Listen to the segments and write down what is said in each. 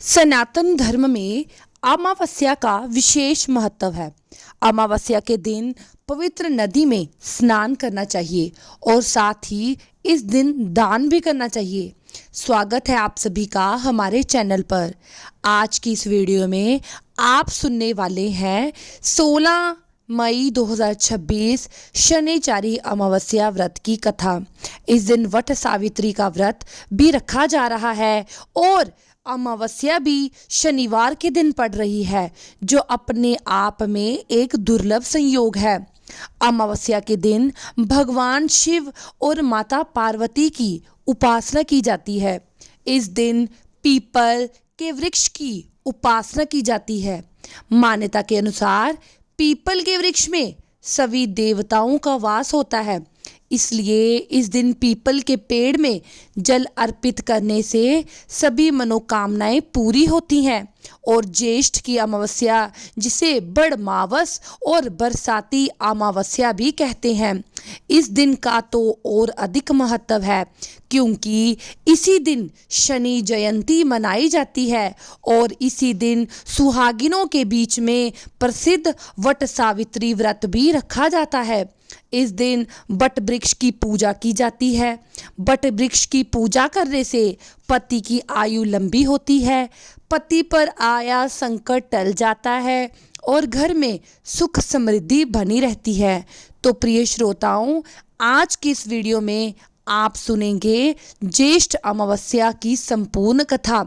सनातन धर्म में अमावस्या का विशेष महत्व है। अमावस्या के दिन पवित्र नदी में स्नान करना चाहिए और साथ ही इस दिन दान भी करना चाहिए। स्वागत है आप सभी का हमारे चैनल पर। आज की इस वीडियो में आप सुनने वाले हैं 16 मई 2026 शनिचारी अमावस्या व्रत की कथा। इस दिन वट सावित्री का व्रत भी रखा जा रहा है और अमावस्या भी शनिवार के दिन पड़ रही है, जो अपने आप में एक दुर्लभ संयोग है। अमावस्या के दिन भगवान शिव और माता पार्वती की उपासना की जाती है। इस दिन पीपल के वृक्ष की उपासना की जाती है। मान्यता के अनुसार पीपल के वृक्ष में सभी देवताओं का वास होता है, इसलिए इस दिन पीपल के पेड़ में जल अर्पित करने से सभी मनोकामनाएं पूरी होती हैं। और ज्येष्ठ की अमावस्या, जिसे बड़मावस और बरसाती अमावस्या भी कहते हैं, इस दिन का तो और अधिक महत्व है, क्योंकि इसी दिन शनि जयंती मनाई जाती है और इसी दिन सुहागिनों के बीच में प्रसिद्ध वट सावित्री व्रत भी रखा जाता है। इस दिन बट वृक्ष की पूजा की जाती है। बट वृक्ष की पूजा करने से पति की आयु लंबी होती है, पति पर आया संकट टल जाता है और घर में सुख समृद्धि बनी रहती है। तो प्रिय श्रोताओं, आज की इस वीडियो में आप सुनेंगे ज्येष्ठ अमावस्या की संपूर्ण कथा।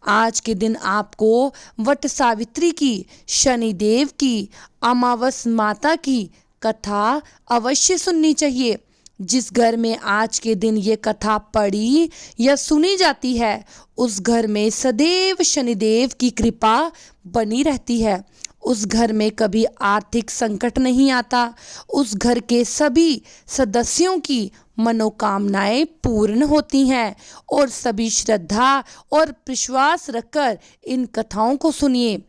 आज के दिन आपको वट सावित्री की, शनिदेव की, अमावस माता की कथा अवश्य सुननी चाहिए। जिस घर में आज के दिन ये कथा पढ़ी या सुनी जाती है, उस घर में सदैव शनिदेव की कृपा बनी रहती है। उस घर में कभी आर्थिक संकट नहीं आता। उस घर के सभी सदस्यों की मनोकामनाएं पूर्ण होती हैं और सभी श्रद्धा और विश्वास रखकर इन कथाओं को सुनिए।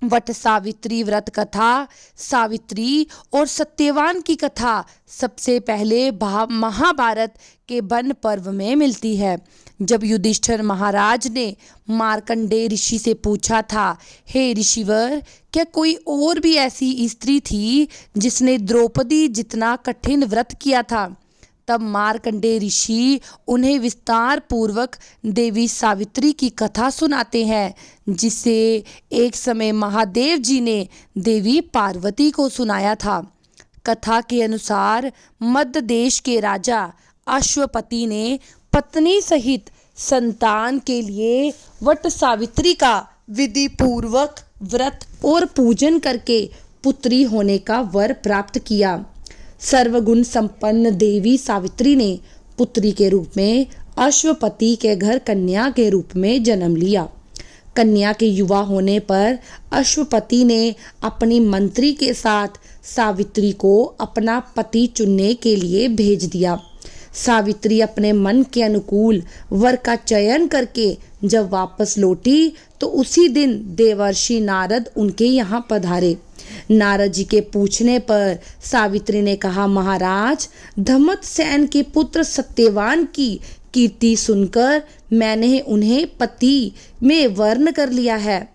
वट सावित्री व्रत कथा, सावित्री और सत्यवान की कथा सबसे पहले महाभारत के वन पर्व में मिलती है। जब युधिष्ठिर महाराज ने मार्कंडेय ऋषि से पूछा था, हे ऋषिवर, क्या कोई और भी ऐसी स्त्री थी जिसने द्रौपदी जितना कठिन व्रत किया था? तब मार्कंडेय ऋषि उन्हें विस्तार पूर्वक देवी सावित्री की कथा सुनाते हैं, जिसे एक समय महादेव जी ने देवी पार्वती को सुनाया था। कथा के अनुसार मध्य देश के राजा अश्वपति ने पत्नी सहित संतान के लिए वट सावित्री का विधि पूर्वक व्रत और पूजन करके पुत्री होने का वर प्राप्त किया। सर्वगुण संपन्न देवी सावित्री ने पुत्री के रूप में अश्वपति के घर कन्या के रूप में जन्म लिया। कन्या के युवा होने पर अश्वपति ने अपनी मंत्री के साथ सावित्री को अपना पति चुनने के लिए भेज दिया। सावित्री अपने मन के अनुकूल वर का चयन करके जब वापस लौटी, तो उसी दिन देवर्षि नारद उनके यहाँ पधारे। नारद जी के पूछने पर सावित्री ने कहा, महाराज, धम्मसेन के पुत्र सत्यवान की कीर्ति सुनकर मैंने उन्हें पति में वर्ण कर लिया है।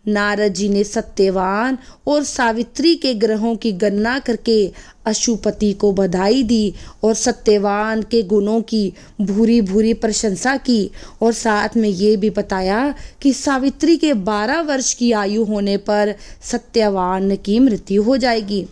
नारद जी ने सत्यवान और सावित्री के ग्रहों की गणना करके अशुपति को बधाई दी और सत्यवान के गुणों की भूरी भूरी प्रशंसा की और साथ में ये भी बताया कि सावित्री के 12 वर्ष की आयु होने पर सत्यवान की मृत्यु हो जाएगी।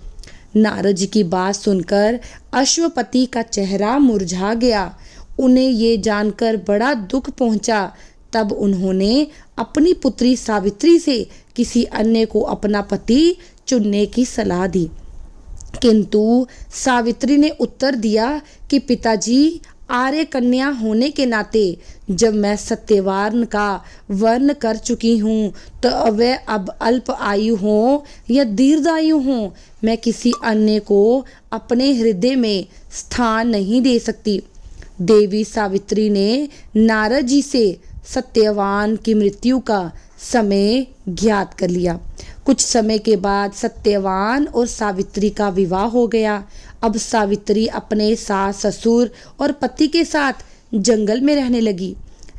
नारद जी की बात सुनकर अश्वपति का चेहरा मुरझा गया। उन्हें ये जानकर बड़ा दुख पहुंचा। तब उन्होंने अपनी पुत्री सावित्री से किसी अन्य को अपना पति चुनने की सलाह दी, किंतु सावित्री ने उत्तर दिया कि पिताजी, आर्य कन्या होने के नाते जब मैं सत्यवान का वर्ण कर चुकी हूँ, तो वह अब अल्प आयु हो या दीर्घायु हो, मैं किसी अन्य को अपने हृदय में स्थान नहीं दे सकती। देवी सावित्री ने नारद जी से सत्यवान की मृत्यु का समय ज्ञात कर लिया। कुछ समय के बाद सत्यवान और सावित्री का विवाह हो गया। अब सावित्री अपने सास ससुर और पति के साथ जंगल में रहने लगी।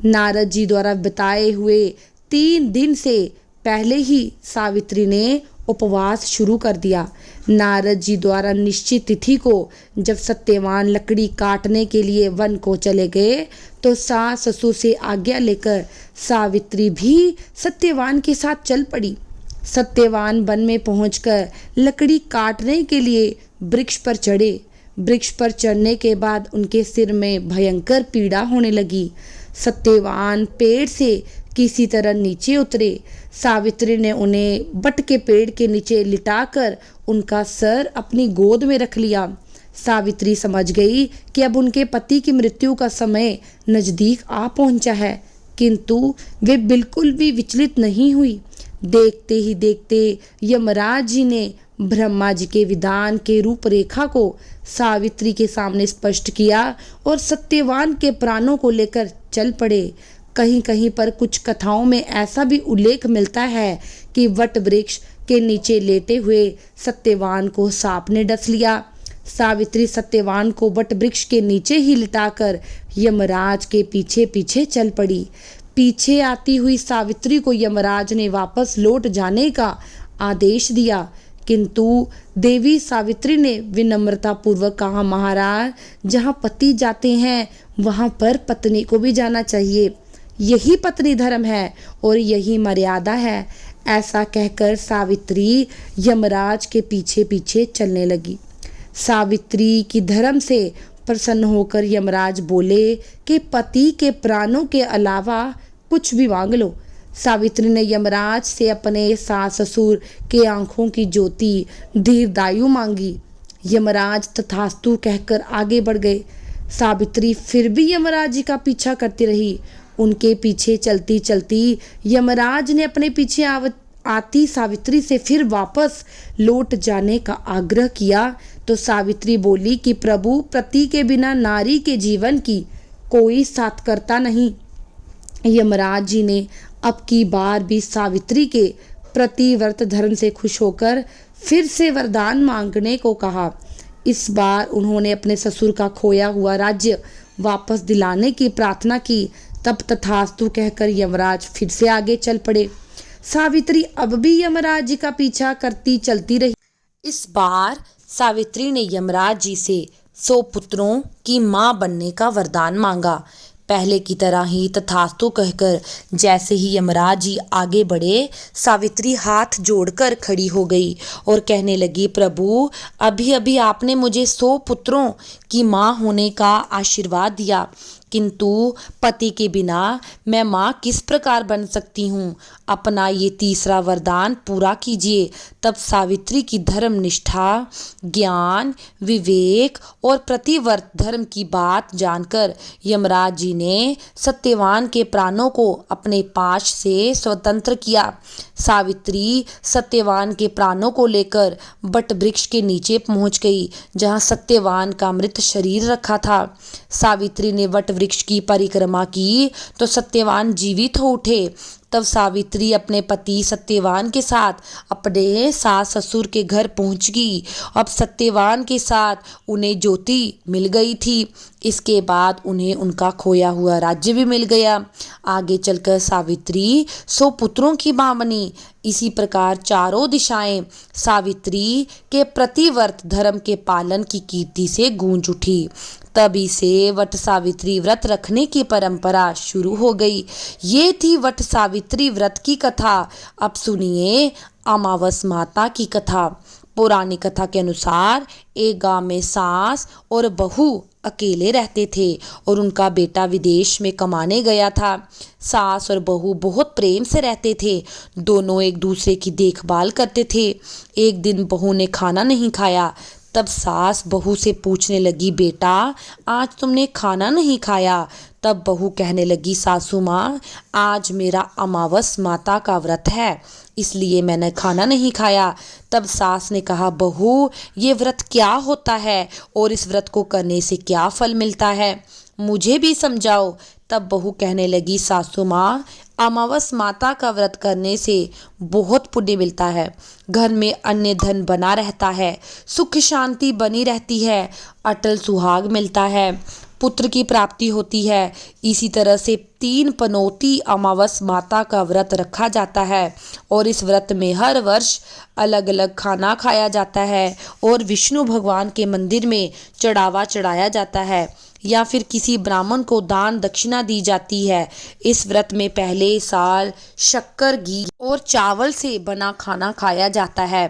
नारद जी द्वारा बताए हुए 3 दिन से पहले ही सावित्री ने उपवास शुरू कर दिया। नारद जी द्वारा निश्चित तिथि को जब सत्यवान लकड़ी काटने के लिए वन को चले गए तो सास ससुर से आज्ञा लेकर सावित्री भी सत्यवान के साथ चल पड़ी। सत्यवान वन में पहुंचकर लकड़ी काटने के लिए वृक्ष पर चढ़े। वृक्ष पर चढ़ने के बाद उनके सिर में भयंकर पीड़ा होने लगी। सत्यवान पेड़ से किसी तरह नीचे उतरे। सावित्री ने उन्हें बट के पेड़ के नीचे लिटाकर उनका सर अपनी गोद में रख लिया। सावित्री समझ गई कि अब उनके पति की मृत्यु का समय नजदीक आ पहुंचा है, किंतु वे बिल्कुल भी विचलित नहीं हुई। देखते ही देखते यमराज जी ने ब्रह्मा जी के विधान के रूपरेखा को सावित्री के सामने स्पष्ट किया और सत्यवान के प्राणों को लेकर चल पड़े। कहीं कहीं पर कुछ कथाओं में ऐसा भी उल्लेख मिलता है कि वट वृक्ष के नीचे लेटे हुए सत्यवान को सांप ने डस लिया। सावित्री सत्यवान को वट वृक्ष के नीचे ही लिटाकर यमराज के पीछे पीछे चल पड़ी। पीछे आती हुई सावित्री को यमराज ने वापस लौट जाने का आदेश दिया, किंतु देवी सावित्री ने विनम्रता पूर्वक कहा, महाराज, जहाँ पति जाते हैं वहाँ पर पत्नी को भी जाना चाहिए। यही पत्नी धर्म है और यही मर्यादा है। ऐसा कहकर सावित्री यमराज के पीछे पीछे चलने लगी। सावित्री की धर्म से प्रसन्न होकर यमराज बोले कि पति के प्राणों के अलावा कुछ भी मांग लो। सावित्री ने यमराज से अपने सास ससुर के आंखों की ज्योति दीर्घायु मांगी। यमराज तथास्तु कहकर आगे बढ़ गए। सावित्री फिर भी यमराज जी का पीछा करती रही। उनके पीछे चलती चलती यमराज ने अपने पीछे आती सावित्री से फिर वापस लौट जाने का आग्रह किया तो सावित्री बोली कि प्रभु, पति के बिना नारी के जीवन की कोई सार्थकता नहीं। यमराज जी ने अब की बार भी सावित्री के प्रति व्रत धर्म से खुश होकर फिर से वरदान मांगने को कहा। इस बार उन्होंने अपने ससुर का खोया हुआ राज्य वापस दिलाने की प्रार्थना की। तब तथास्तु कहकर यमराज फिर से आगे चल पड़े। सावित्री अब भी यमराज जी का पीछा करती चलती रही। इस बार सावित्री ने यमराज जी से 100 पुत्रों की मां बनने का वरदान मांगा। पहले की तरह ही तथास्तु कहकर जैसे ही यमराज जी आगे बढ़े, सावित्री हाथ जोड़कर खड़ी हो गई और कहने लगी, प्रभु, अभी अभी आपने मुझे 100 पुत्रों की मां होने का आशीर्वाद दिया, किंतु पति के बिना मैं माँ किस प्रकार बन सकती हूँ। अपना ये तीसरा वरदान पूरा कीजिए। तब सावित्री की धर्म निष्ठा, ज्ञान, विवेक और प्रतिव्रत धर्म की बात जानकर यमराज जी ने सत्यवान के प्राणों को अपने पाश से स्वतंत्र किया। सावित्री सत्यवान के प्राणों को लेकर बट वृक्ष के नीचे पहुंच गई, जहां सत्यवान का मृत शरीर रखा था। सावित्री ने वट वृक्ष की परिक्रमा की तो सत्यवान जीवित हो उठे। तब सावित्री अपने पति सत्यवान के साथ अपने सास ससुर के घर पहुंच गई। अब सत्यवान के साथ उन्हें ज्योति मिल गई थी। इसके बाद उन्हें उनका खोया हुआ राज्य भी मिल गया। आगे चलकर सावित्री 100 पुत्रों की मां बनी। इसी प्रकार चारों दिशाएं सावित्री के प्रतिव्रत धर्म के पालन की कीर्ति से गूंज उठी। तभी से वट सावित्री व्रत रखने की परंपरा शुरू हो गई। ये थी वट सावित्री व्रत की कथा। अब सुनिए अमावस माता की कथा। पौराणिक कथा के अनुसार एक गांव में सास और बहू अकेले रहते थे और उनका बेटा विदेश में कमाने गया था। सास और बहू बहुत प्रेम से रहते थे। दोनों एक दूसरे की देखभाल करते थे। एक दिन बहू ने खाना नहीं खाया। तब सास बहू से पूछने लगी, बेटा, आज तुमने खाना नहीं खाया? तब बहू कहने लगी, सासू माँ, आज मेरा अमावस माता का व्रत है, इसलिए मैंने खाना नहीं खाया। तब सास ने कहा, बहू, ये व्रत क्या होता है और इस व्रत को करने से क्या फल मिलता है, मुझे भी समझाओ। तब बहू कहने लगी, सासू माँ, अमावस माता का व्रत करने से बहुत पुण्य मिलता है, घर में अन्न धन बना रहता है, सुख शांति बनी रहती है, अटल सुहाग मिलता है, पुत्र की प्राप्ति होती है। इसी तरह से 3 पनौती अमावस माता का व्रत रखा जाता है और इस व्रत में हर वर्ष अलग अलग खाना खाया जाता है और विष्णु भगवान के मंदिर में चढ़ावा चढ़ाया जाता है या फिर किसी ब्राह्मण को दान दक्षिणा दी जाती है। इस व्रत में पहले साल शक्कर, घी और चावल से बना खाना खाया जाता है।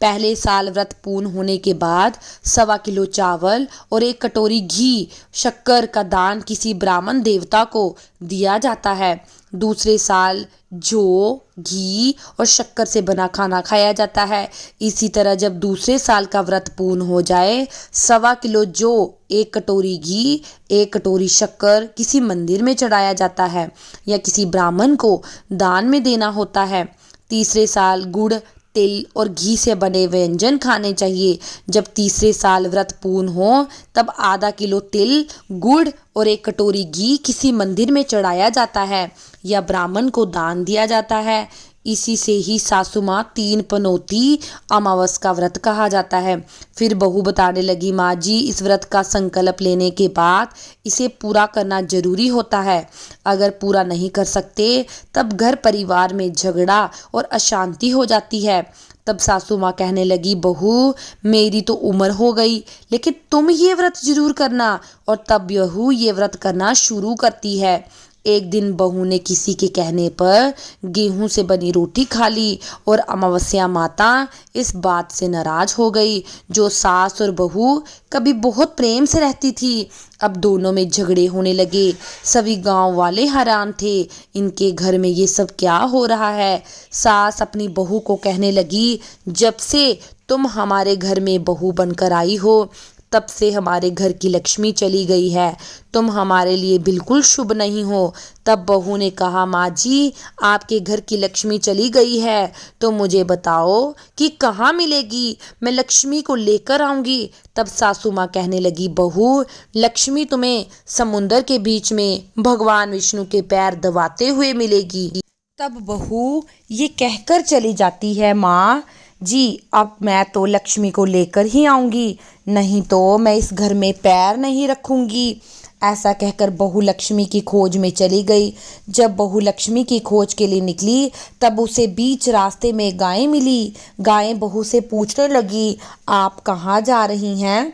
पहले साल व्रत पूर्ण होने के बाद 1.25 किलो चावल और 1 कटोरी घी, शक्कर का दान किसी ब्राह्मण देवता को दिया जाता है। दूसरे साल जौ, घी और शक्कर से बना खाना खाया जाता है। इसी तरह जब दूसरे साल का व्रत पूर्ण हो जाए, 1.25 किलो जौ, 1 कटोरी घी, 1 कटोरी शक्कर किसी मंदिर में चढ़ाया जाता है या किसी ब्राह्मण को दान में देना होता है। तीसरे साल गुड़, तिल और घी से बने व्यंजन खाने चाहिए। जब तीसरे साल व्रत पूर्ण हो तब आधा किलो तिल, गुड़ और 1 कटोरी घी किसी मंदिर में चढ़ाया जाता है या ब्राह्मण को दान दिया जाता है। इसी से ही सासू माँ 3 पनौती अमावस का व्रत कहा जाता है। फिर बहू बताने लगी, माँ जी इस व्रत का संकल्प लेने के बाद इसे पूरा करना जरूरी होता है। अगर पूरा नहीं कर सकते तब घर परिवार में झगड़ा और अशांति हो जाती है। तब सासू माँ कहने लगी, बहू मेरी तो उम्र हो गई लेकिन तुम ये व्रत जरूर करना। और तब बहू ये व्रत करना शुरू करती है। एक दिन बहू ने किसी के कहने पर गेहूं से बनी रोटी खा ली और अमावस्या माता इस बात से नाराज हो गई। जो सास और बहू कभी बहुत प्रेम से रहती थी, अब दोनों में झगड़े होने लगे। सभी गांव वाले हैरान थे, इनके घर में ये सब क्या हो रहा है। सास अपनी बहू को कहने लगी, जब से तुम हमारे घर में बहू बनकर आई हो तब से हमारे घर की लक्ष्मी चली गई है। तुम हमारे लिए बिल्कुल शुभ नहीं हो। तब बहू ने कहा, माँ जी आपके घर की लक्ष्मी चली गई है तो मुझे बताओ कि कहाँ मिलेगी, मैं लक्ष्मी को लेकर आऊँगी। तब सासू माँ कहने लगी, बहू लक्ष्मी तुम्हें समुंदर के बीच में भगवान विष्णु के पैर दबाते हुए मिलेगी। तब बहू ये कहकर चली जाती है, माँ जी अब मैं तो लक्ष्मी को लेकर ही आऊँगी, नहीं तो मैं इस घर में पैर नहीं रखूँगी। ऐसा कहकर बहू लक्ष्मी की खोज में चली गई। जब बहू लक्ष्मी की खोज के लिए निकली तब उसे बीच रास्ते में गाय मिली। गाय बहू से पूछने लगी, आप कहाँ जा रही हैं।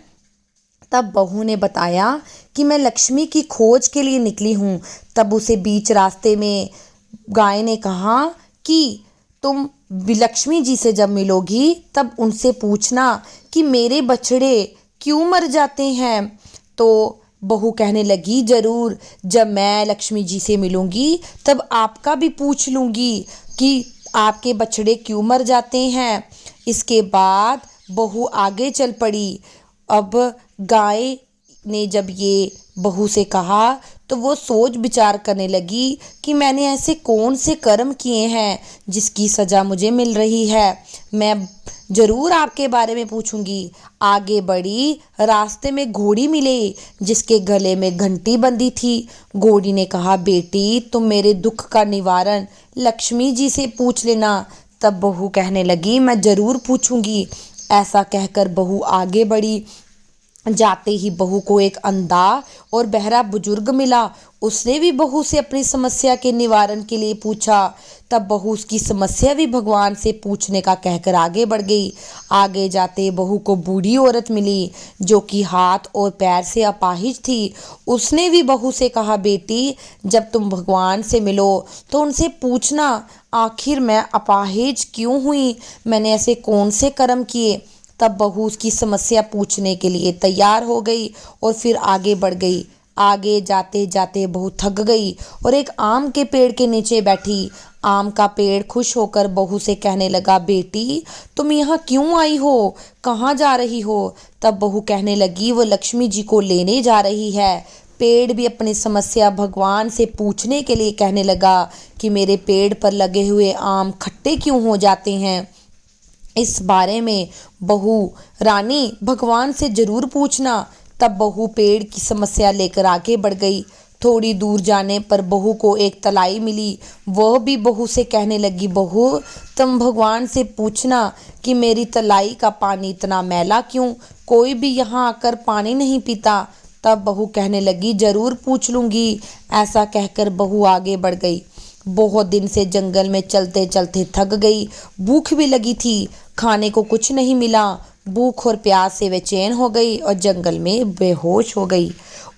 तब बहू ने बताया कि मैं लक्ष्मी की खोज के लिए निकली हूँ। तब उसे बीच रास्ते में गाय ने कहा कि तुम लक्ष्मी जी से जब मिलोगी तब उनसे पूछना कि मेरे बछड़े क्यों मर जाते हैं। तो बहू कहने लगी, जरूर जब मैं लक्ष्मी जी से मिलूंगी तब आपका भी पूछ लूंगी कि आपके बछड़े क्यों मर जाते हैं। इसके बाद बहू आगे चल पड़ी। अब गाय ने जब ये बहू से कहा तो वो सोच विचार करने लगी कि मैंने ऐसे कौन से कर्म किए हैं जिसकी सज़ा मुझे मिल रही है। मैं ज़रूर आपके बारे में पूछूंगी। आगे बढ़ी, रास्ते में घोड़ी मिली जिसके गले में घंटी बंधी थी। घोड़ी ने कहा, बेटी तुम मेरे दुख का निवारण लक्ष्मी जी से पूछ लेना। तब बहू कहने लगी, मैं ज़रूर पूछूंगी। ऐसा कहकर बहू आगे बढ़ी। जाते ही बहू को एक अंधा और बहरा बुजुर्ग मिला। उसने भी बहू से अपनी समस्या के निवारण के लिए पूछा। तब बहू उसकी समस्या भी भगवान से पूछने का कहकर आगे बढ़ गई। आगे जाते बहू को बूढ़ी औरत मिली जो कि हाथ और पैर से अपाहिज थी। उसने भी बहू से कहा, बेटी जब तुम भगवान से मिलो तो उनसे पूछना आखिर मैं अपाहिज क्यों हुई, मैंने ऐसे कौन से कर्म किए। तब बहू उसकी समस्या पूछने के लिए तैयार हो गई और फिर आगे बढ़ गई। आगे जाते जाते बहू थक गई और एक आम के पेड़ के नीचे बैठी। आम का पेड़ खुश होकर बहू से कहने लगा, बेटी तुम यहाँ क्यों आई हो, कहाँ जा रही हो। तब बहू कहने लगी, वो लक्ष्मी जी को लेने जा रही है। पेड़ भी अपनी समस्या भगवान से पूछने के लिए कहने लगा कि मेरे पेड़ पर लगे हुए आम खट्टे क्यों हो जाते हैं। इस बारे में बहू रानी भगवान से जरूर पूछना। तब बहू पेड़ की समस्या लेकर आगे बढ़ गई। थोड़ी दूर जाने पर बहू को एक तलाई मिली। वह भी बहू से कहने लगी, बहू तुम भगवान से पूछना कि मेरी तलाई का पानी इतना मैला क्यों, कोई भी यहाँ आकर पानी नहीं पीता। तब बहू कहने लगी, जरूर पूछ लूंगी। ऐसा कहकर बहू आगे बढ़ गई। बहुत दिन से जंगल में चलते चलते थक गई, भूख भी लगी थी, खाने को कुछ नहीं मिला। भूख और प्यास से बेचैन हो गई और जंगल में बेहोश हो गई।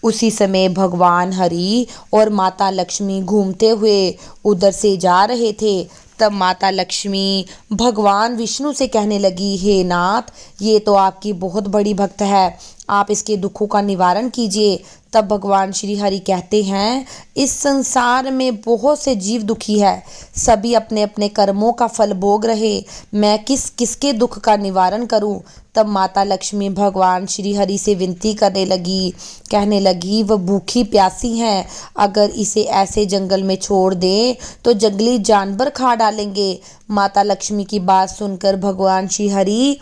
उसी समय भगवान हरि और माता लक्ष्मी घूमते हुए उधर से जा रहे थे। तब माता लक्ष्मी भगवान विष्णु से कहने लगी, हे नाथ, ये तो आपकी बहुत बड़ी भक्त है, आप इसके दुखों का निवारण कीजिए। तब भगवान श्री हरि कहते हैं, इस संसार में बहुत से जीव दुखी है, सभी अपने अपने कर्मों का फल भोग रहे, मैं किसके दुख का निवारण करूं। तब माता लक्ष्मी भगवान श्री हरि से विनती करने लगी, कहने लगी, वह भूखी प्यासी हैं, अगर इसे ऐसे जंगल में छोड़ दें तो जंगली जानवर खा डालेंगे। माता लक्ष्मी की बात सुनकर भगवान श्री हरि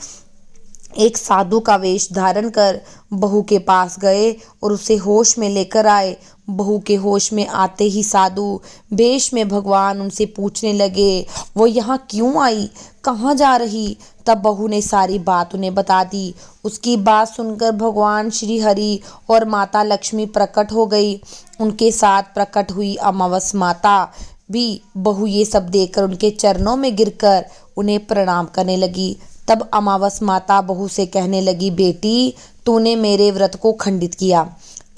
एक साधु का वेश धारण कर बहू के पास गए और उसे होश में लेकर आए। बहू के होश में आते ही साधु वेश में भगवान उनसे पूछने लगे, वो यहाँ क्यों आई, कहाँ जा रही। तब बहू ने सारी बात उन्हें बता दी। उसकी बात सुनकर भगवान श्री हरि और माता लक्ष्मी प्रकट हो गई। उनके साथ प्रकट हुई अमावस माता भी बहू ये सब देखकर उनके चरणों में गिरकर उन्हें प्रणाम करने लगी। तब अमावस माता बहू से कहने लगी, बेटी, तूने मेरे व्रत को खंडित किया,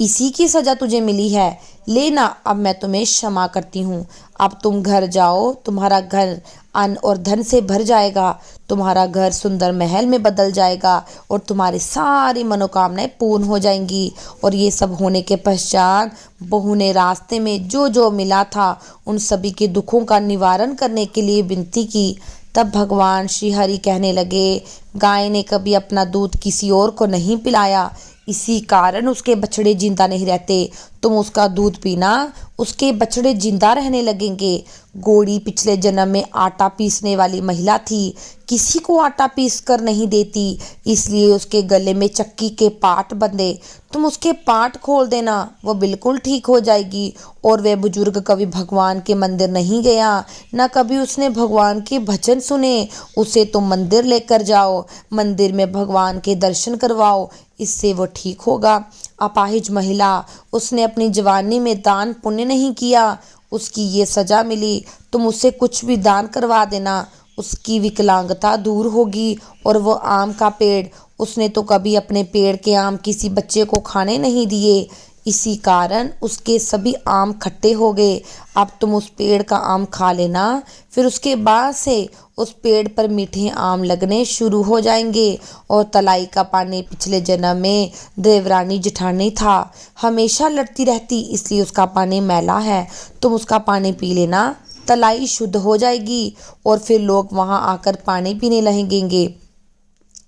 इसी की सजा तुझे मिली है, लेना, अब मैं तुम्हें क्षमा करती हूँ। अब तुम घर जाओ, तुम्हारा घर अन्न और धन से भर जाएगा, तुम्हारा घर सुंदर महल में बदल जाएगा और तुम्हारी सारी मनोकामनाएं पूर्ण हो जाएंगी। और ये सब होने के पश्चात बहू ने रास्ते में जो जो मिला था उन सभी के दुखों का निवारण करने के लिए विनती की। तब भगवान श्री हरि कहने लगे, गाय ने कभी अपना दूध किसी और को नहीं पिलाया, इसी कारण उसके बछड़े जिंदा नहीं रहते। तुम उसका दूध पीना, उसके बछड़े जिंदा रहने लगेंगे। घोड़ी पिछले जन्म में आटा पीसने वाली महिला थी, किसी को आटा पीस कर नहीं देती, इसलिए उसके गले में चक्की के पाट बंधे। तुम उसके पाट खोल देना, वो बिल्कुल ठीक हो जाएगी। और वह बुजुर्ग कभी भगवान के मंदिर नहीं गया, न कभी उसने भगवान के भजन सुने, उसे तुम मंदिर लेकर जाओ, मंदिर में भगवान के दर्शन करवाओ, इससे वो ठीक होगा। अपाहिज महिला, उसने अपनी जवानी में दान पुण्य नहीं किया, उसकी ये सजा मिली। तुम उससे कुछ भी दान करवा देना, उसकी विकलांगता दूर होगी। और वो आम का पेड़, उसने तो कभी अपने पेड़ के आम किसी बच्चे को खाने नहीं दिए, इसी कारण उसके सभी आम खट्टे हो गए। अब तुम उस पेड़ का आम खा लेना, फिर उसके बाद से उस पेड़ पर मीठे आम लगने शुरू हो जाएंगे। और तलाई का पानी पिछले जन्म में देवरानी जेठानी था, हमेशा लड़ती रहती, इसलिए उसका पानी मैला है। तुम उसका पानी पी लेना, तलाई शुद्ध हो जाएगी और फिर लोग वहां आकर पानी पीने लगेंगे।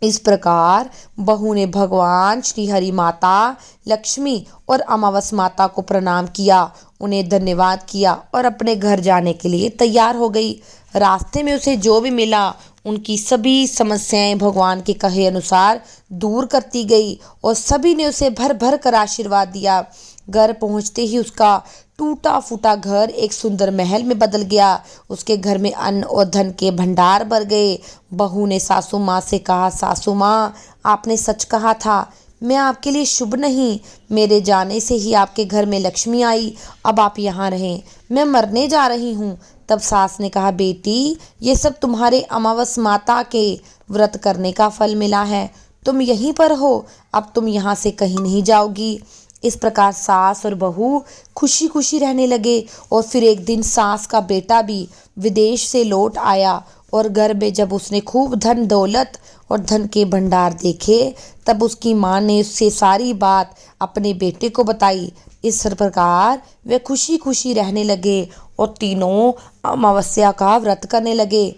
इस प्रकार बहू ने भगवान श्री हरि, माता लक्ष्मी और अमावस माता को प्रणाम किया, उन्हें धन्यवाद किया और अपने घर जाने के लिए तैयार हो गई। रास्ते में उसे जो भी मिला उनकी सभी समस्याएं भगवान के कहे अनुसार दूर करती गई और सभी ने उसे भर भर कर आशीर्वाद दिया। घर पहुंचते ही उसका टूटा फूटा घर एक सुंदर महल में बदल गया। उसके घर में अन्न और धन के भंडार भर गए। बहू ने सासू माँ से कहा, सासू माँ, आपने सच कहा था, मैं आपके लिए शुभ नहीं, मेरे जाने से ही आपके घर में लक्ष्मी आई, अब आप यहाँ रहें, मैं मरने जा रही हूँ। तब सास ने कहा, बेटी, ये सब तुम्हारे अमावस माता के व्रत करने का फल मिला है, तुम यहीं पर हो, अब तुम यहाँ से कहीं नहीं जाओगी। इस प्रकार सास और बहू खुशी खुशी रहने लगे। और फिर एक दिन सास का बेटा भी विदेश से लौट आया और घर में जब उसने खूब धन दौलत और धन के भंडार देखे, तब उसकी माँ ने उससे सारी बात अपने बेटे को बताई। इस प्रकार वे खुशी खुशी रहने लगे और तीनों अमावस्या का व्रत करने लगे।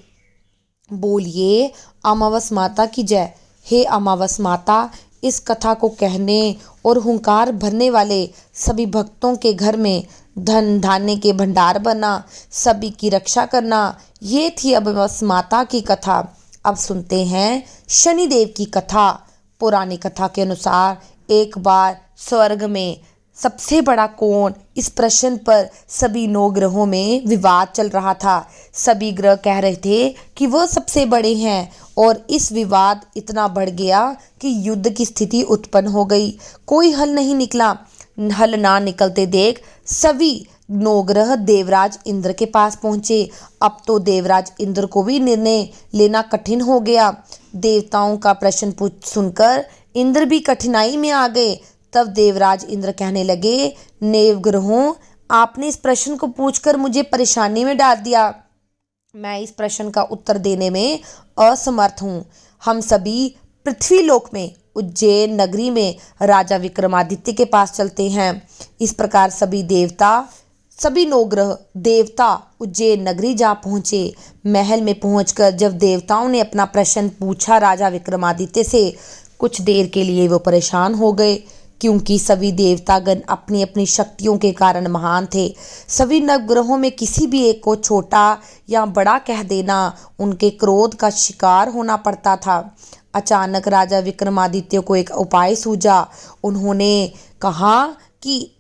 बोलिए अमावस माता की जय। हे अमावस माता, इस कथा को कहने और हुंकार भरने वाले सभी भक्तों के घर में धन धान्य के भंडार बना, सभी की रक्षा करना, ये थी अमावस माता की कथा। अब सुनते हैं शनिदेव की कथा। पुरानी कथा के अनुसार एक बार स्वर्ग में सबसे बड़ा कौन, इस प्रश्न पर सभी 9 ग्रहों में विवाद चल रहा था। सभी ग्रह कह रहे थे कि वह सबसे बड़े हैं और इस विवाद इतना बढ़ गया कि युद्ध की स्थिति उत्पन्न हो गई। कोई हल नहीं निकला। हल ना निकलते देख सभी 9 ग्रह देवराज इंद्र के पास पहुंचे। अब तो देवराज इंद्र को भी निर्णय लेना कठिन हो गया। देवताओं का प्रश्न सुनकर इंद्र भी कठिनाई में आ गए। तब देवराज इंद्र कहने लगे, नेवग्रहों, आपने इस प्रश्न को पूछकर मुझे परेशानी में डाल दिया। मैं इस प्रश्न का उत्तर देने में असमर्थ हूँ। हम सभी पृथ्वीलोक में उज्जैन नगरी में राजा विक्रमादित्य के पास चलते हैं। इस प्रकार सभी 9 ग्रह देवता उज्जैन नगरी जा पहुँचे। महल में पहुंचकर जब देवताओं ने अपना प्रश्न पूछा राजा विक्रमादित्य से, कुछ देर के लिए वो परेशान हो गए, क्योंकि सभी देवतागण अपनी अपनी शक्तियों के कारण महान थे। सभी नवग्रहों में किसी भी एक को छोटा या बड़ा कह देना उनके क्रोध का शिकार होना पड़ता था। अचानक राजा विक्रमादित्य को एक उपाय सूझा। उन्होंने कहा कि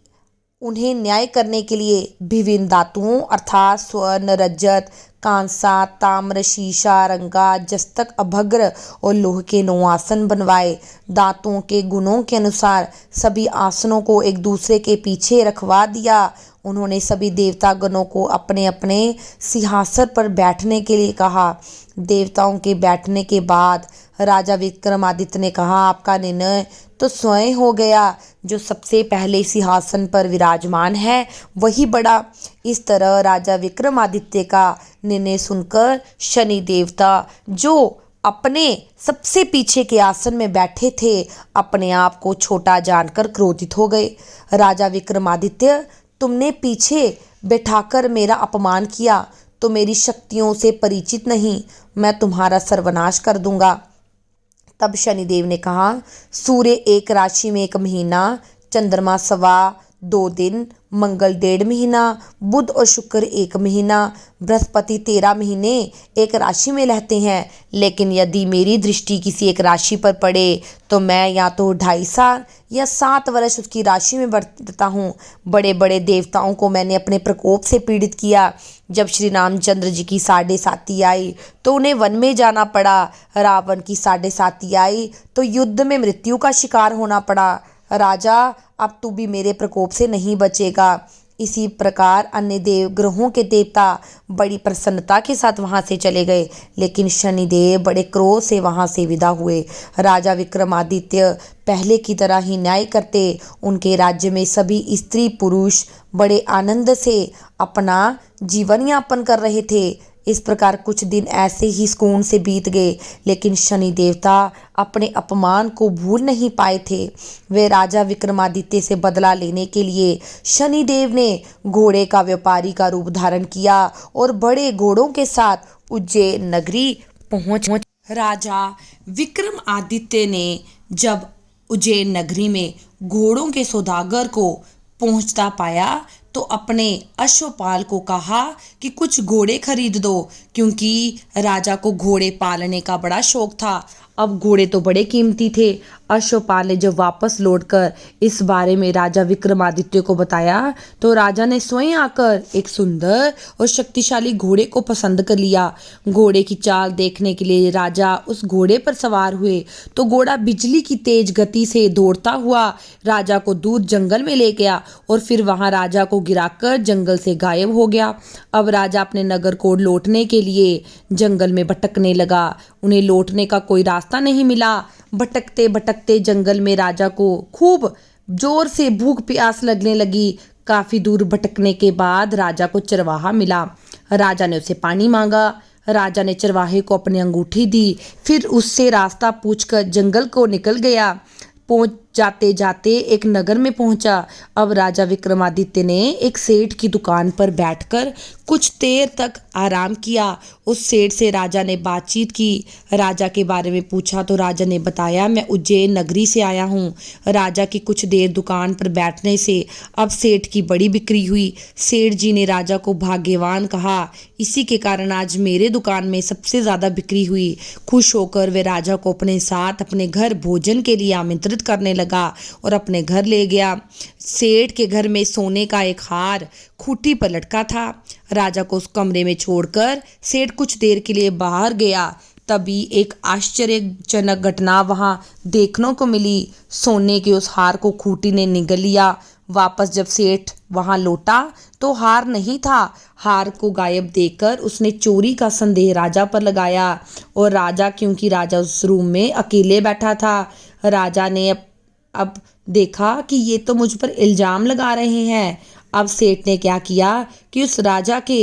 उन्हें न्याय करने के लिए विभिन्न धातुओं अर्थात स्वर्ण, रजत, कांसा, ताम्र, शीशा, रंगा, जस्तक, अभ्रक और लोह के 9 आसन बनवाए। दांतों के गुणों के अनुसार सभी आसनों को एक दूसरे के पीछे रखवा दिया। उन्होंने सभी देवता गणों को अपने अपने सिंहासन पर बैठने के लिए कहा। देवताओं के बैठने के बाद राजा विक्रमादित्य ने कहा, आपका निर्णय तो स्वयं हो गया। जो सबसे पहले सिंहासन पर विराजमान है वही बड़ा। इस तरह राजा विक्रमादित्य का निर्णय सुनकर शनि देवता, जो अपने सबसे पीछे के आसन में बैठे थे, अपने आप को छोटा जानकर क्रोधित हो गए। राजा विक्रमादित्य, तुमने पीछे बैठाकर मेरा अपमान किया तो मेरी शक्तियों से परिचित नहीं, मैं तुम्हारा सर्वनाश कर दूंगा। तब शनिदेव ने कहा, सूर्य 1 राशि में 1 महीना, चंद्रमा 2.25 दिन, मंगल 1.5 महीना, बुध और शुक्र 1 महीना, बृहस्पति 13 महीने एक राशि में रहते हैं। लेकिन यदि मेरी दृष्टि किसी एक राशि पर पड़े तो मैं या तो 2.5 साल या 7 वर्ष उसकी राशि में बरतता हूँ। बड़े बड़े देवताओं को मैंने अपने प्रकोप से पीड़ित किया। जब श्री रामचंद्र जी की 7.5 आई तो उन्हें वन में जाना पड़ा। रावण की 7.5 आई तो युद्ध में मृत्यु का शिकार होना पड़ा। राजा, अब तू भी मेरे प्रकोप से नहीं बचेगा। इसी प्रकार अन्य ग्रहों के देवता बड़ी प्रसन्नता के साथ वहां से चले गए, लेकिन शनिदेव बड़े क्रोध से वहां से विदा हुए। राजा विक्रमादित्य पहले की तरह ही न्याय करते। उनके राज्य में सभी स्त्री पुरुष बड़े आनंद से अपना जीवन यापन कर रहे थे। इस प्रकार कुछ दिन ऐसे ही सुकून से बीत गए, लेकिन शनि देवता अपने अपमान को भूल नहीं पाए थे। वे राजा विक्रमादित्य से बदला लेने के लिए शनिदेव ने घोड़े का व्यापारी का रूप धारण किया और बड़े घोड़ों के साथ उज्जैन नगरी पहुंच। राजा विक्रमादित्य ने जब उज्जैन नगरी में घोड़ों के सौदागर को पहुंचता पाया तो अपने अश्वपाल को कहा कि कुछ घोड़े खरीद दो, क्योंकि राजा को घोड़े पालने का बड़ा शौक था। अब घोड़े तो बड़े कीमती थे। अश्वपाल ने जब वापस लौटकर इस बारे में राजा विक्रमादित्य को बताया तो राजा ने स्वयं आकर एक सुंदर और शक्तिशाली घोड़े को पसंद कर लिया। घोड़े की चाल देखने के लिए राजा उस घोड़े पर सवार हुए तो घोड़ा बिजली की तेज गति से दौड़ता हुआ राजा को दूर जंगल में ले गया और फिर वहां राजा को गिराकर जंगल से गायब हो गया। अब राजा अपने नगर को लौटने के लिए जंगल में भटकने लगा। उन्हें लौटने का कोई रास्ता नहीं मिला। भटकते भटकते जंगल में राजा को खूब जोर से भूख प्यास लगने लगी। काफी दूर भटकने के बाद राजा को चरवाहा मिला। राजा ने उसे पानी मांगा। राजा ने चरवाहे को अपनी अंगूठी दी, फिर उससे रास्ता पूछकर जंगल को निकल गया। पहुंच जाते जाते एक नगर में पहुंचा। अब राजा विक्रमादित्य ने एक सेठ की दुकान पर बैठकर कुछ देर तक आराम किया। उस सेठ से राजा ने बातचीत की। राजा के बारे में पूछा तो राजा ने बताया, मैं उज्जैन नगरी से आया हूँ। राजा की कुछ देर दुकान पर बैठने से अब सेठ की बड़ी बिक्री हुई। सेठ जी ने राजा को भाग्यवान कहा, इसी के कारण आज मेरे दुकान में सबसे ज़्यादा बिक्री हुई। खुश होकर वे राजा को अपने साथ अपने घर भोजन के लिए आमंत्रित करने लगा और अपने घर ले गया। सेठ के घर में सोने का एक हार खूंटी पर लटका था। राजा को उस कमरे में छोड़कर सेठ कुछ देर के लिए बाहर गया। तभी एक आश्चर्यजनक घटना वहां देखने को मिली। सोने के उस हार को खूंटी ने निगल लिया। वापस जब सेठ वहां लौटा तो हार नहीं था। हार को गायब देखकर उसने चोरी का संदेह राजा पर लगाया। और राजा, क्योंकि राजा उस रूम में अकेले बैठा था, राजा ने अब देखा कि ये तो मुझ पर इल्जाम लगा रहे हैं। अब सेठ ने क्या किया कि उस राजा के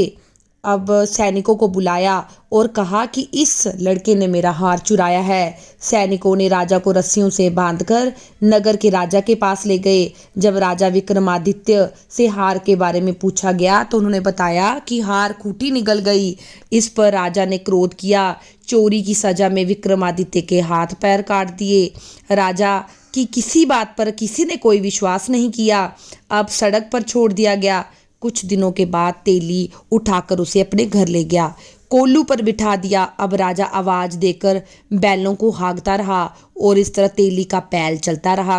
सैनिकों को बुलाया और कहा कि इस लड़के ने मेरा हार चुराया है। सैनिकों ने राजा को रस्सियों से बांधकर नगर के राजा के पास ले गए। जब राजा विक्रमादित्य से हार के बारे में पूछा गया तो उन्होंने बताया कि हार खूंटी निगल गई। इस पर राजा ने क्रोध किया। चोरी की सजा में विक्रमादित्य के हाथ पैर काट दिए। राजा की किसी बात पर किसी ने कोई विश्वास नहीं किया। अब सड़क पर छोड़ दिया गया। कुछ दिनों के बाद तेली उठाकर उसे अपने घर ले गया, कोल्लू पर बिठा दिया। अब राजा आवाज देकर बैलों को हाँकता रहा और इस तरह तेली का पैल चलता रहा।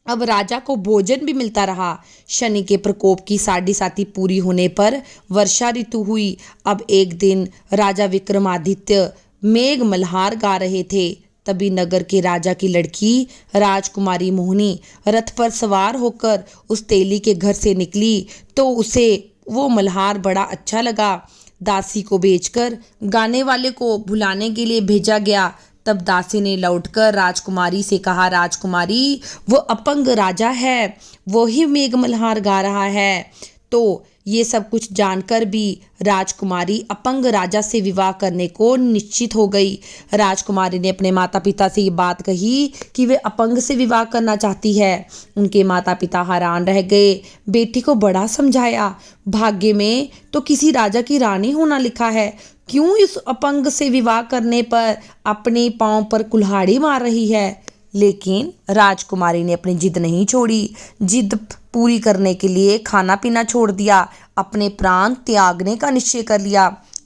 अब राजा को भोजन भी मिलता रहा। शनि के प्रकोप की साढ़ी साथी पूरी होने पर वर्षा ऋतु हुई। अब एक दिन राजा विक्रमादित्य मेघ मल्हार गा रहे थे। तभी नगर के राजा की लड़की राजकुमारी मोहिनी रथ पर सवार होकर उस तेली के घर से निकली तो उसे वो मल्हार बड़ा अच्छा लगा। दासी को बेचकर गाने वाले को बुलाने के लिए भेजा गया। तब दासी ने लौटकर राजकुमारी से कहा, राजकुमारी, वो अपंग राजा है, वो ही मेघ मल्हार गा रहा है। तो ये सब कुछ जानकर भी राजकुमारी अपंग राजा से विवाह करने को निश्चित हो गई। राजकुमारी ने अपने माता पिता से ये बात कही कि वे अपंग से विवाह करना चाहती है। उनके माता पिता हैरान रह गए। बेटी को बड़ा समझाया, भाग्य में तो किसी राजा की रानी होना लिखा है, क्यों इस अपंग से विवाह करने पर अपने पांव पर कुल्हाड़ी मार रही है। लेकिन राजकुमारी ने अपनी जिद नहीं छोड़ी। जिद पूरी करने के लिए खाना पीना छोड़ दिया, अपने प्राण त्यागने का निश्चय कर लिया।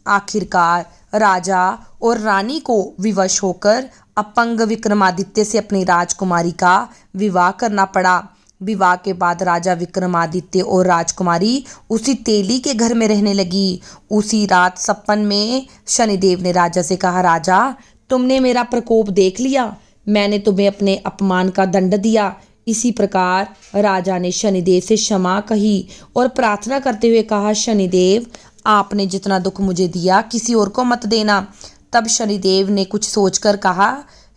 आखिरकार राजा और रानी को विवश होकर अपंग विक्रमादित्य से अपनी राजकुमारी का विवाह करना पड़ा। विवाह के बाद राजा विक्रमादित्य और राजकुमारी उसी तेली के घर में रहने लगी। उसी रात सपन में शनिदेव ने राजा से कहा, राजा, तुमने मेरा प्रकोप देख लिया, मैंने तुम्हें अपने अपमान का दंड दिया। इसी प्रकार राजा ने शनिदेव से क्षमा कही और प्रार्थना करते हुए कहा, शनिदेव, आपने जितना दुख मुझे दिया किसी और को मत देना। तब शनिदेव ने कुछ सोचकर कहा,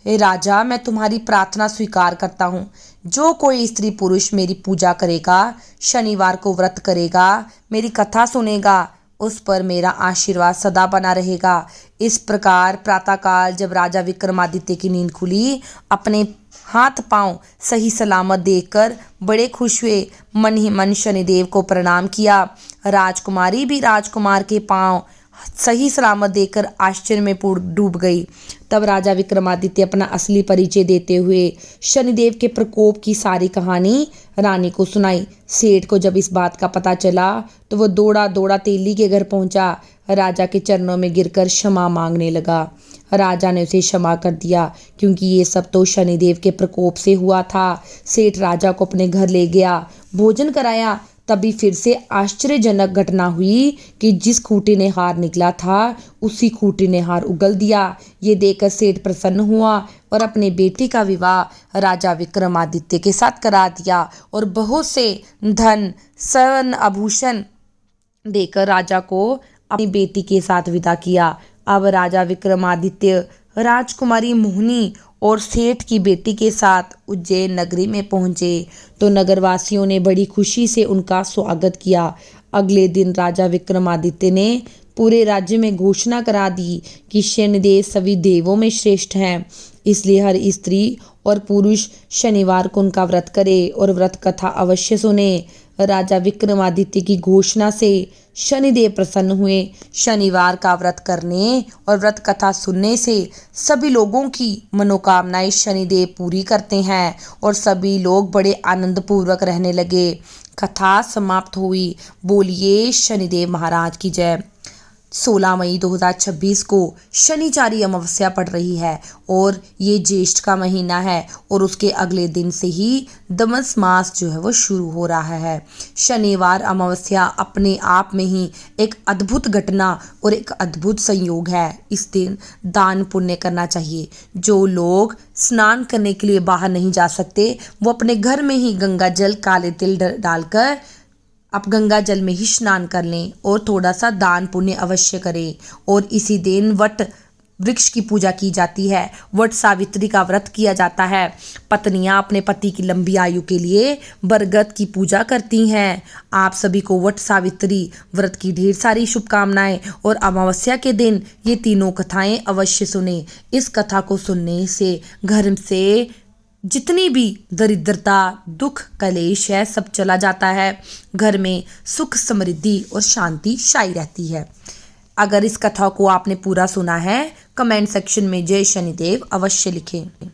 हे राजा, मैं तुम्हारी प्रार्थना स्वीकार करता हूँ। जो कोई स्त्री पुरुष मेरी पूजा करेगा, शनिवार को व्रत करेगा, मेरी कथा सुनेगा, उस पर मेरा आशीर्वाद सदा बना रहेगा। इस प्रकार प्रातःकाल जब राजा विक्रमादित्य की नींद खुली, अपने हाथ पांव सही सलामत देखकर बड़े खुश हुए। मन ही मन शनिदेव को प्रणाम किया। राजकुमारी भी राजकुमार के पांव सही सलामत देखकर आश्चर्य में डूब गई। तब राजा विक्रमादित्य अपना असली परिचय देते हुए शनिदेव के प्रकोप की सारी कहानी रानी को सुनाई। सेठ को जब इस बात का पता चला तो वह दौड़ा दौड़ा तेली के घर पहुंचा। राजा के चरणों में गिरकर क्षमा मांगने लगा। राजा ने उसे क्षमा कर दिया, क्योंकि ये सब तो शनिदेव के प्रकोप से हुआ था। सेठ राजा को अपने घर ले गया, भोजन कराया। तभी फिर से आश्चर्यजनक घटना हुई कि जिस खूंटी ने हार निकला था उसी खूंटी ने हार उगल दिया। ये देखकर सेठ प्रसन्न हुआ और अपने बेटी का विवाह राजा विक्रमादित्य के साथ करा दिया और बहुत से धन स्वर्ण आभूषण देकर राजा को अपनी बेटी के साथ विदा किया। अब राजा विक्रमादित्य राजकुमारी मोहिनी और सेठ की बेटी के साथ उज्जैन नगरी में पहुंचे तो नगरवासियों ने बड़ी खुशी से उनका स्वागत किया। अगले दिन राजा विक्रमादित्य ने पूरे राज्य में घोषणा करा दी कि शनिदेव सभी देवों में श्रेष्ठ हैं, इसलिए हर स्त्री और पुरुष शनिवार को उनका व्रत करे और व्रत कथा अवश्य सुने। राजा विक्रमादित्य की घोषणा से शनिदेव प्रसन्न हुए। शनिवार का व्रत करने और व्रत कथा सुनने से सभी लोगों की मनोकामनाएं शनिदेव पूरी करते हैं और सभी लोग बड़े आनंद पूर्वक रहने लगे। कथा समाप्त हुई। बोलिए शनिदेव महाराज की जय। 16 मई 2026 को शनिचारी अमावस्या पड़ रही है और ये ज्येष्ठ का महीना है और उसके अगले दिन से ही दमस मास जो है वो शुरू हो रहा है। शनिवार अमावस्या अपने आप में ही एक अद्भुत घटना और एक अद्भुत संयोग है। इस दिन दान पुण्य करना चाहिए। जो लोग स्नान करने के लिए बाहर नहीं जा सकते वो अपने घर में ही गंगा जल काले तिल डालकर आप गंगा जल में ही स्नान कर लें और थोड़ा सा दान पुण्य अवश्य करें। और इसी दिन वट वृक्ष की पूजा की जाती है। वट सावित्री का व्रत किया जाता है। पत्नियां अपने पति की लंबी आयु के लिए बरगद की पूजा करती हैं। आप सभी को वट सावित्री व्रत की ढेर सारी शुभकामनाएं और अमावस्या के दिन ये तीनों कथाएं अवश्य सुने। इस कथा को सुनने से घर से जितनी भी दरिद्रता दुख कलेश है सब चला जाता है। घर में सुख समृद्धि और शांति छाई रहती है। अगर इस कथा को आपने पूरा सुना है कमेंट सेक्शन में जय शनिदेव अवश्य लिखें।